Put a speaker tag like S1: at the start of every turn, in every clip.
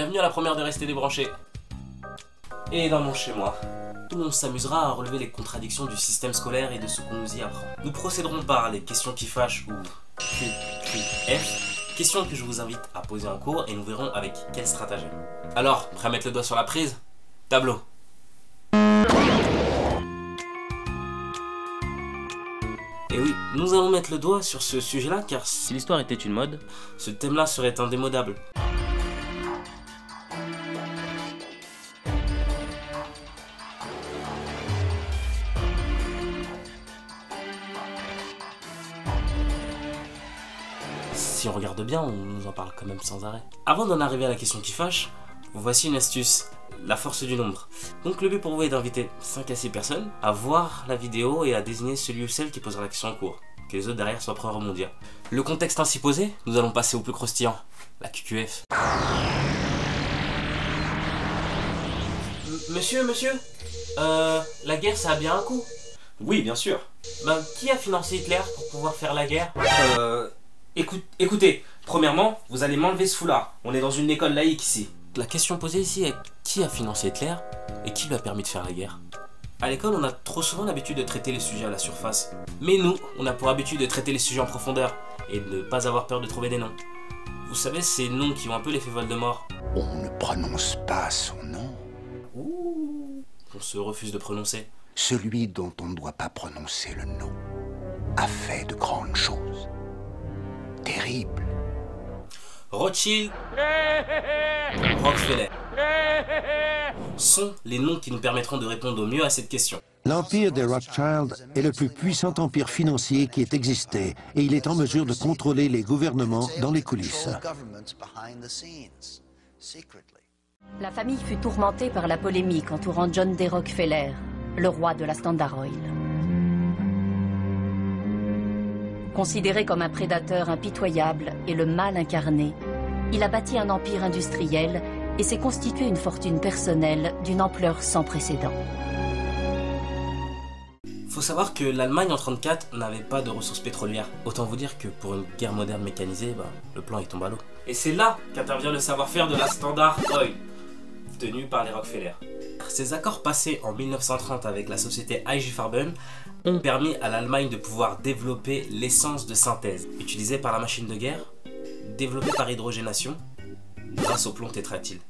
S1: Bienvenue à la première de Rester débranché. Et dans mon chez-moi, où on s'amusera à relever les contradictions du système scolaire et de ce qu'on nous y apprend. Nous procéderons par les questions qui fâchent ou QQF, questions que je vous invite à poser en cours et nous verrons avec quel stratagème. Alors, prêt à mettre le doigt sur la prise? Tableau. Et oui, nous allons mettre le doigt sur ce sujet-là car si l'histoire était une mode, ce thème-là serait indémodable. Si on regarde bien, on nous en parle quand même sans arrêt. Avant d'en arriver à la question qui fâche, voici une astuce, la force du nombre. Donc le but pour vous est d'inviter 5 à 6 personnes à voir la vidéo et à désigner celui ou celle qui posera la question en cours, que les autres derrière soient prêts à rebondir. Le contexte ainsi posé, nous allons passer au plus croustillant, la QQF. Monsieur, la guerre ça a bien un coût?
S2: Oui, bien sûr.
S1: Ben, qui a financé Hitler pour pouvoir faire la guerre?
S2: Écoutez, premièrement, vous allez m'enlever ce foulard. On est dans une école laïque ici.
S1: La question posée ici est qui a financé Hitler et qui lui a permis de faire la guerre? À l'école, on a trop souvent l'habitude de traiter les sujets à la surface. Mais nous, on a pour habitude de traiter les sujets en profondeur et de ne pas avoir peur de trouver des noms. Vous savez, ces noms qui ont un peu l'effet Voldemort.
S3: On ne prononce pas son nom.
S1: Ouh, on se refuse de prononcer.
S3: Celui dont on ne doit pas prononcer le nom a fait de grandes choses. Terribles.
S1: Rothschild, Rockefeller sont les noms qui nous permettront de répondre au mieux à cette question.
S4: L'empire des Rothschild est le plus puissant empire financier qui ait existé et il est en mesure de contrôler les gouvernements dans les coulisses.
S5: La famille fut tourmentée par la polémique entourant John D. Rockefeller, le roi de la Standard Oil. Considéré comme un prédateur impitoyable et le mal incarné, il a bâti un empire industriel et s'est constitué une fortune personnelle d'une ampleur sans précédent.
S1: Faut savoir que l'Allemagne en 1934 n'avait pas de ressources pétrolières. Autant vous dire que pour une guerre moderne mécanisée, le plan il tombe à l'eau. Et c'est là qu'intervient le savoir-faire de la Standard Oil, tenu par les Rockefeller. Ces accords passés en 1930 avec la société IG Farben ont permis à l'Allemagne de pouvoir développer l'essence de synthèse, utilisée par la machine de guerre, développée par hydrogénation, grâce au plomb tétraéthyle.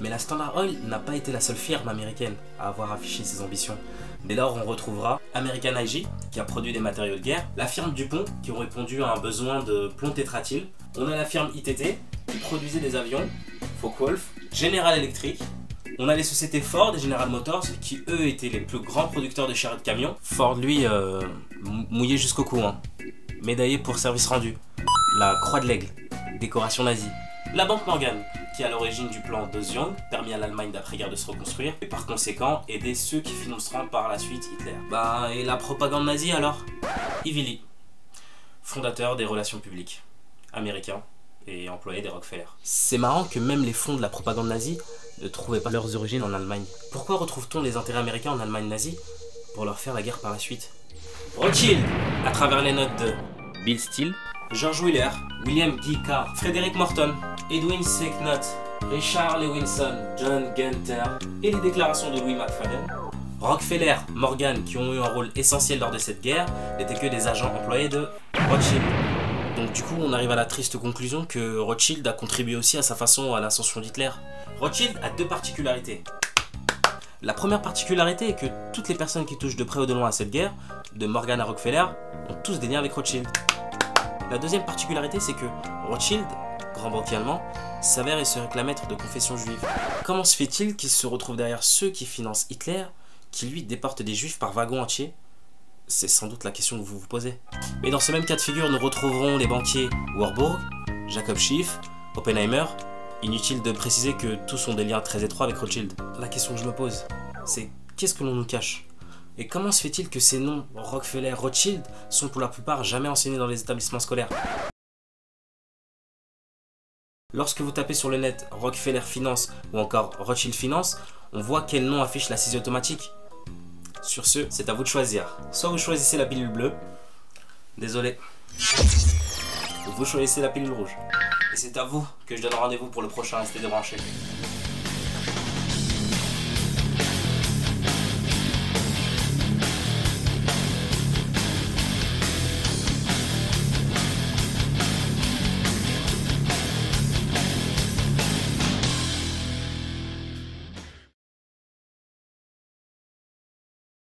S1: La Standard Oil n'a pas été la seule firme américaine à avoir affiché ses ambitions. Dès lors, on retrouvera American IG, qui a produit des matériaux de guerre, la firme Dupont, qui ont répondu à un besoin de plomb tétraéthyle. On a la firme ITT, qui produisait des avions, Focke-Wulf, General Electric. On a les sociétés Ford et General Motors, qui eux étaient les plus grands producteurs de charrettes de camions. Ford, lui, mouillé jusqu'au cou, médaillé pour service rendu. La Croix de l'Aigle, décoration nazie. La Banque Morgan, qui est à l'origine du plan d'Ozyon, permis à l'Allemagne d'après-guerre de se reconstruire, et par conséquent aider ceux qui financeront par la suite Hitler. Et la propagande nazie alors? Ivy Lee, fondateur des relations publiques, américain et employé des Rockefeller. C'est marrant que même les fonds de la propagande nazie ne trouvaient pas leurs origines en Allemagne. Pourquoi retrouve-t-on les intérêts américains en Allemagne nazie? Pour leur faire la guerre par la suite. Rothschild, à travers les notes de Bill Steele, George Wheeler, William Guy Carr, Frederick Morton, Edwin C. Knott, Richard Lewinson, John Gunther et les déclarations de Louis McFadden, Rockefeller, Morgan, qui ont eu un rôle essentiel lors de cette guerre, n'étaient que des agents employés de Rothschild. Donc du coup, on arrive à la triste conclusion que Rothschild a contribué aussi à sa façon à l'ascension d'Hitler. Rothschild a deux particularités. La première particularité est que toutes les personnes qui touchent de près ou de loin à cette guerre, de Morgan à Rockefeller, ont tous des liens avec Rothschild. La deuxième particularité, c'est que Rothschild, grand banquier allemand, s'avère et serait la maître de confession juive. Comment se fait-il qu'il se retrouve derrière ceux qui financent Hitler, qui lui déportent des juifs par wagon entier? C'est sans doute la question que vous vous posez. Mais dans ce même cas de figure, nous retrouverons les banquiers Warburg, Jacob Schiff, Oppenheimer. Inutile de préciser que tous ont des liens très étroits avec Rothschild. La question que je me pose, c'est qu'est-ce que l'on nous cache? Et comment se fait-il que ces noms, Rockefeller, Rothschild, sont pour la plupart jamais enseignés dans les établissements scolaires? Lorsque vous tapez sur le net Rockefeller Finance ou encore Rothschild Finance, on voit quel nom affiche la saisie automatique. Sur ce, c'est à vous de choisir. Soit vous choisissez la pilule bleue, désolé, ou vous choisissez la pilule rouge. Et c'est à vous que je donne rendez-vous pour le prochain Restez débranchés.